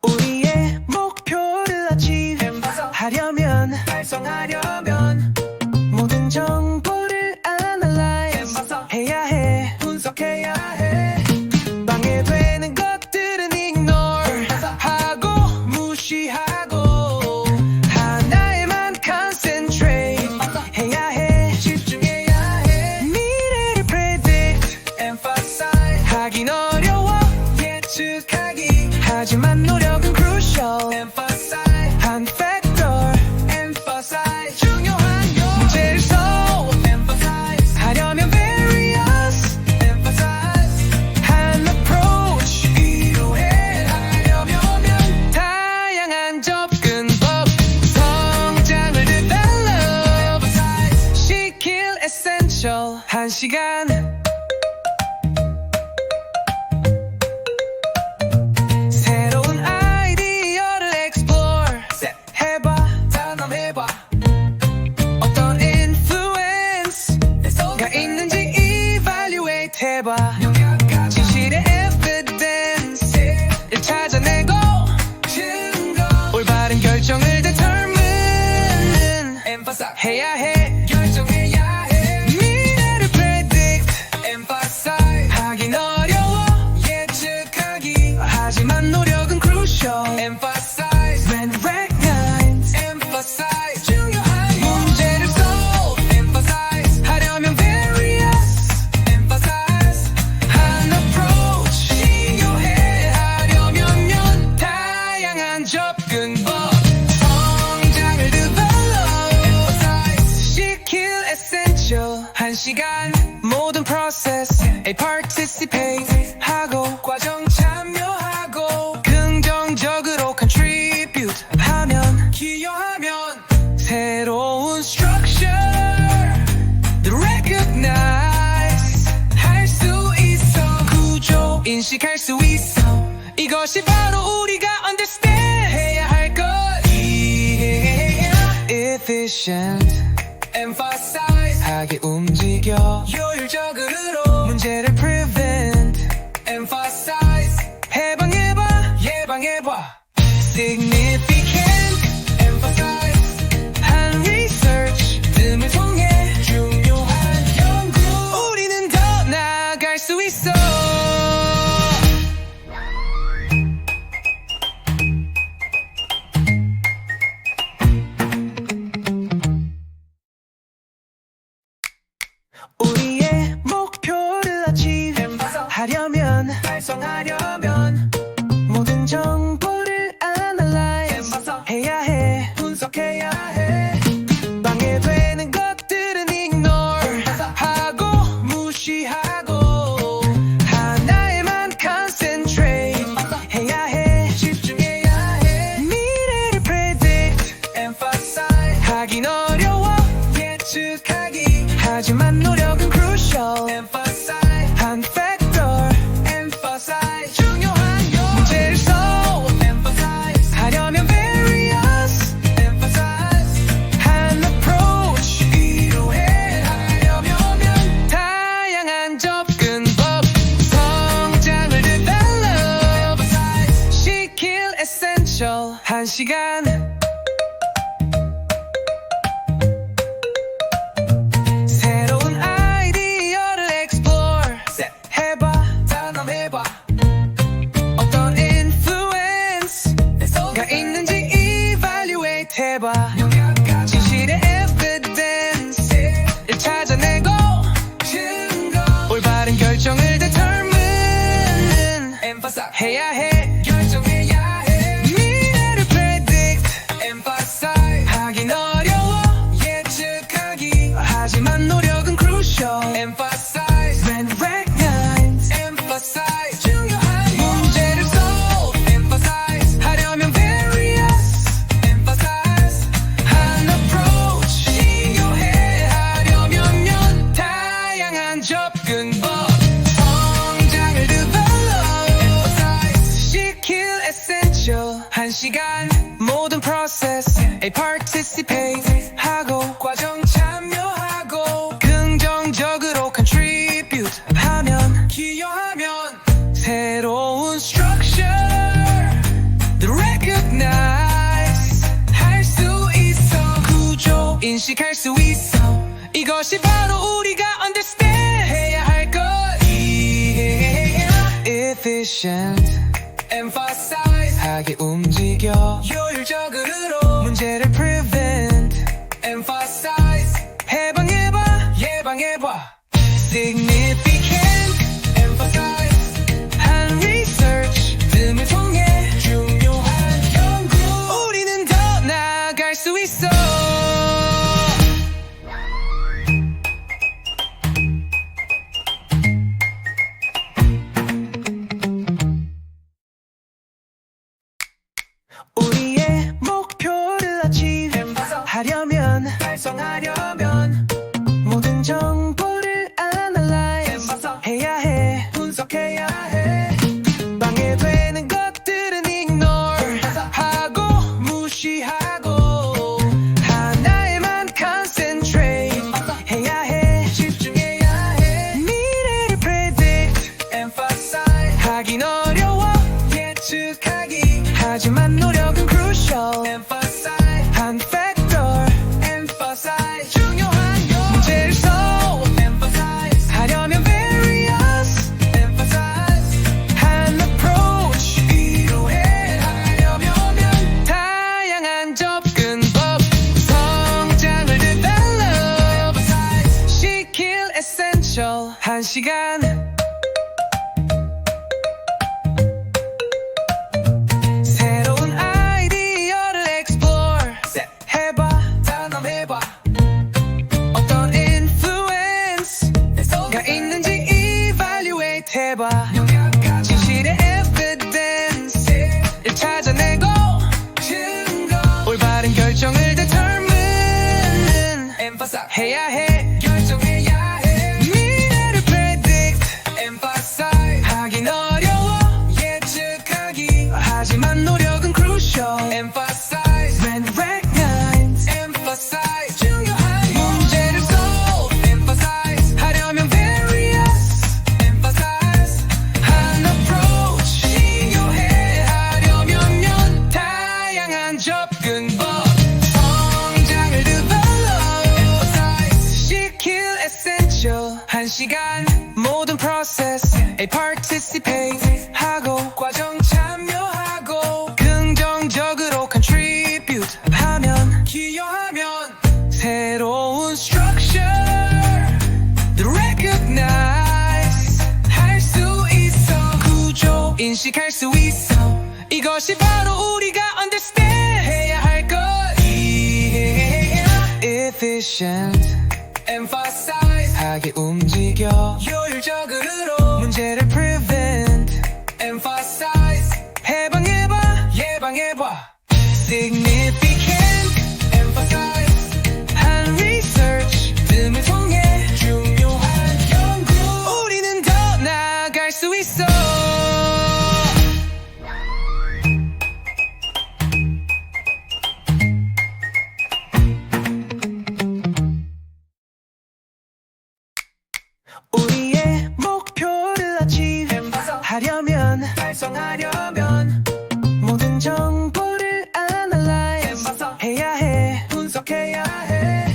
우리의 목표를 하려면 달성하려면 모든 정보를 analyze 해야 해, 분석해야 해. 방해되는 것들은 ignore 하고 무시하고 하나에만 concentrate 해야 해, 집중해야 해. 미래를 predict, emphasize 하긴 어려워 예측하기 하지만 노력은 crucial, emphasize 한 factor, emphasize 중요한 요 문제를 solve, emphasize 하려면 various, emphasize 한 approach 필요해. 하려면 다양한 접근법 성장을 develop emphasize 시킬 essential 한 시간 새로운 아이디어를 explore 해봐, 단언해봐. 어떤 influence가 있는지 evaluate 해봐. 진실의 evidence를 찾아내고 증거 올바른 결정을 determine 해야 해, 결정해야 해. 미래를 predict, emphasize 하긴 어려워 예측하기 하지만 노력은 crucial, emphasize when recognize, emphasize 중요한 문제를 solve, emphasize 하려면 various, emphasize 한 approach 필요해. 하려면 다양한 접근법 성장을 develop emphasize 시킬 essential 한 시간 모든 process에 participate 하고 과정 참여하고 긍정적으로 contribute 하면 기여하면 새로운 structure recognize 할 수 있어. 구조 인식할 수 있어. 이것이 바로 우리가 understand 해야 할 것. 이해해야 efficient, emphasize 하게 움직여 효율적으로 문제를 prevent, emphasize 해방해봐, 예방해봐. significant, emphasize 한 research 뜸을 통해 중요한 연구 우리는 더 나아갈 수 있어. 우리의 목표를 하려면 달성하려면 모든 정보를 analyze 해야 해, 분석해야 해. 방해되는 것들은 ignore 하고 무시하고 하나에만 concentrate 해야 해, 집중해야 해. 미래를 predict, emphasize 하긴 어려워 예측하기 하지만 노력은 crucial, emphasize 한 factor, emphasize 중요한 요 문제를 solve, emphasize 하려면 various, emphasize 한 approach 필요해. 하려면 다양한 접근법 성장을 develop emphasize 시킬 essential 한 시간 새로운 아이디어를 explore 해봐, 단언해봐. 어떤 influence가 있는지 evaluate 해봐. 진실의 evidence를 찾아내고 증거 올바른 결정을 determine 해야 해, 결정해야 해. 미래를 predict, emphasize 하긴 어려워 예측하기 하지만 노력은 crucial, emphasize when recognize, emphasize 중요한 문제를 solve, emphasize 하려면 various, emphasize 한 approach 필요해. 하려면 다양한 접근법 성장을 develop emphasize 시킬 essential 한 시간 모든 process에 participate 하고 과정 참여하고 긍정적으로 contribute 하면 기여하면 새로운 structure 인식할 수 있어. 이것이 바로 우리가 understand 해야 할 것. Efficient, emphasize 하게 움직여. 효율적으로 문제를 prevent, emphasize 해방해봐, 예방해봐. Significant, emphasize 한 research 등을 통해 중요한 연구. 우리는 더 나아갈 수 있어. 우리의 목표를 achieve 달성하려면 모든 정보를 analyze 해야 해, 분석해야 해. 방해되는 것들은 ignore 하고 무시하고 하나에만 concentrate 해야 해, 집중해야 해. 미래를 predict, emphasize 하긴 어려워, 예측하기. 하지만 노력은 crucial, emphasize 한 factor, emphasize 중요한 요. 문제를 solve, emphasize 하려면 various, emphasize 한 approach 필요해. 하려면 다양한 접근법, 성장을 develop, emphasize 시킬 essential 한 시간. 새로운 아이디어를 explore 해봐, 단언해봐. 어떤 influence가 있는지 evaluate 해봐. 진실의 evidence를 찾아내고 증거, 올바른 결정을 determine 해야 해, 결정해야 해. 미래를 predict, emphasize 하긴 어려워, 예측하기. 하지만 노력은 crucial, emphasize when recognize, emphasize 중요한 문제를 solve, emphasize 하려면 various, emphasize 한 approach 필요해. 하려면 다양한 접근법, 성장을 develop, emphasize 시킬 essential 한 시간. 모든 process에 participate 하고 과정 참여하고 긍정적으로 contribute 하면, 기여하면 새로운 structure recognize 할 수 있어. 구조 인식할 수 있어. 이것이 바로 우리가 understand 해야 할 것. Efficient, emphasize 하게 움직여. 효율적으로 문제를 prevent, emphasize 해방해봐, 예방해봐. Significant, emphasize 한 research 등을 통해 중요한 연구. 우리는 더 나아갈 수 있어. 우리의 목표를 achieve 달성하려면 모든 정보를 analyze 해야 해, 분석해야 해.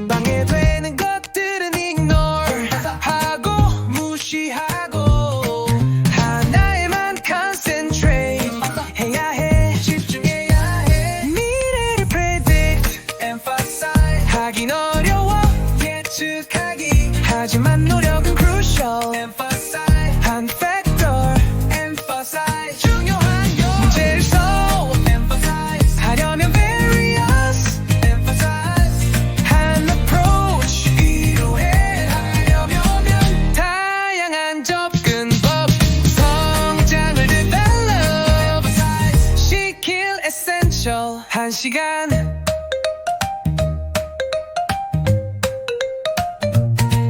방해되는 것들은 ignore 하고 무시하고 하나에만 concentrate 해야 해, 집중해야 해. 미래를 predict, emphasize 하긴 어려워, 예측하기. 하지만 노력은 crucial, emphasize 한 factor, emphasize 중요한 요. 문제를 solve, emphasize 하려면 various, emphasize 한 approach 필요해. 하려면 다양한 접근법, 성장을 develop, emphasize 시킬 essential 한 시간.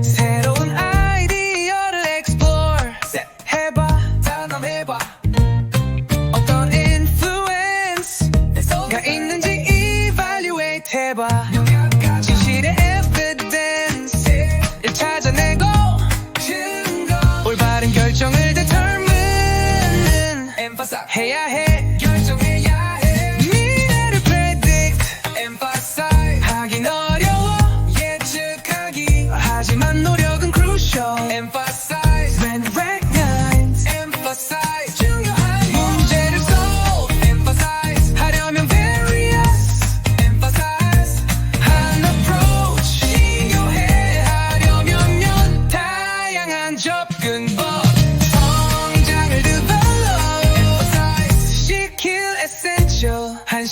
새로운 아이디어를 explore 해봐, 단언해봐. 어떤 influence가 있는지 evaluate 해봐. 진실의 evidence를 찾아내고 증거, 올바른 결정을 determine 해야 해, 결정해야 해. 미래를 predict, emphasize 하긴 어려워,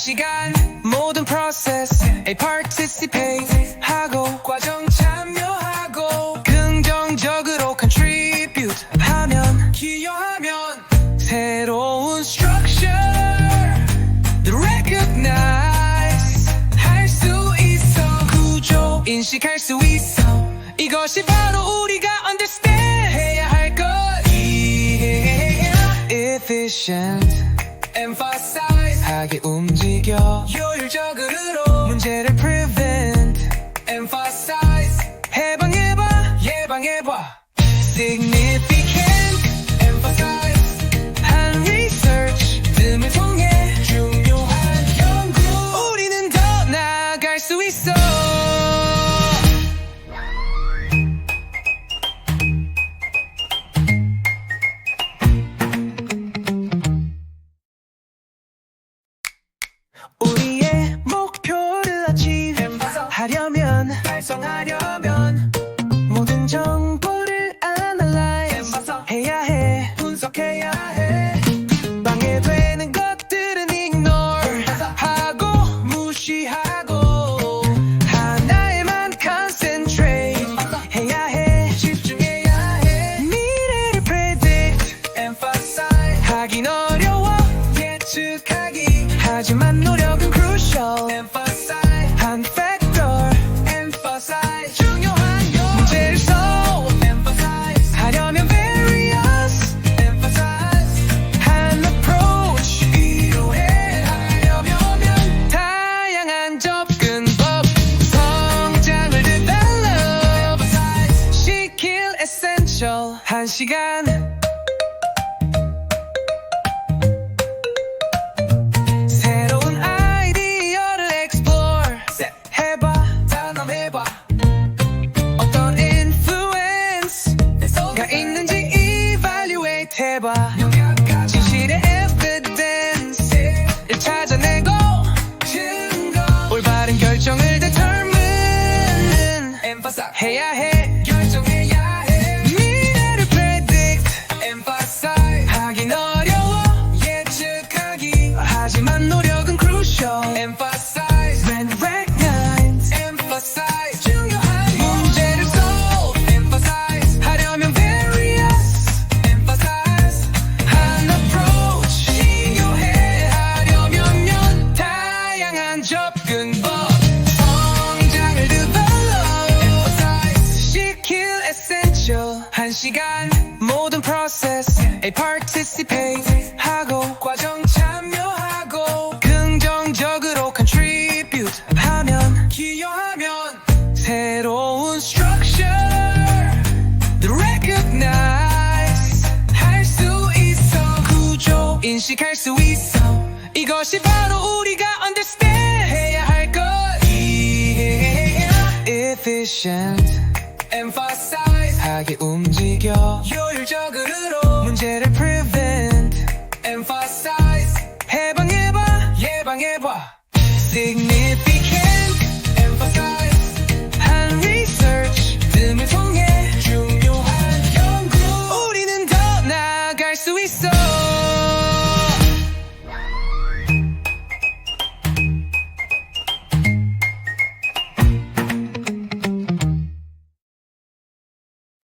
시간 모든 process에 participate 하고 과정 참여하고 긍정적으로 contribute 하면 기여하면 새로운 structure recognize 할 수 있어 구조 인식할 수 있어 이것이 바로 우리가 understand 해야 할 것 efficient emphasize 하게 움직여 효율적으로 문제를 prevent emphasize 해방해봐 예방해봐 significant emphasize 한 research 뜸을 통해 중요한 연구 우리는 더 나아갈 수 있어 우리의 목표를 achieve 하려면 달성하려면 모든 정보를 analyze 해야 해 분석해야 해 방해되는 것들은 ignore 하고 무시하고 하나에만 concentrate 해야 해 집중해야 해 미래를 predict emphasize 하긴 어려워 예측하기 하지만 노력은 crucial emphasize 한 factor emphasize 중요한 요 문제를 solve emphasize 하려면 various emphasize 한 approach 필요해 하려면 다양한 접근법 성장을 develop emphasize 시킬 essential 한 시간 어떤 influence가 있는지 evaluate 해봐 진실의 evidence를 찾아내고 증거 올바른 결정을 determine emphasize 해야 해 결정해야 해 미래를 predict emphasize 하긴 어려워 예측하기 하지만 노력은 crucial emphasize when recognize emphasize 중요한 문제를 solve emphasize 하려면 various emphasize 한 approach 필요해 하려면 다양한 접근법 성장을 develop emphasize 시킬 essential 한 시간 모든 process에 participate 하고 과정 참여하고 긍정적으로 contribute 하면 기여하면 새로운 structure recognize 할 수 있어 구조 인식할 수 있어 이것이 바로 우리가 understand 해야 할 것 efficient emphasize 하게 움직여 효율적으로 문제를 prevent emphasize 해방해봐 예방해봐 significant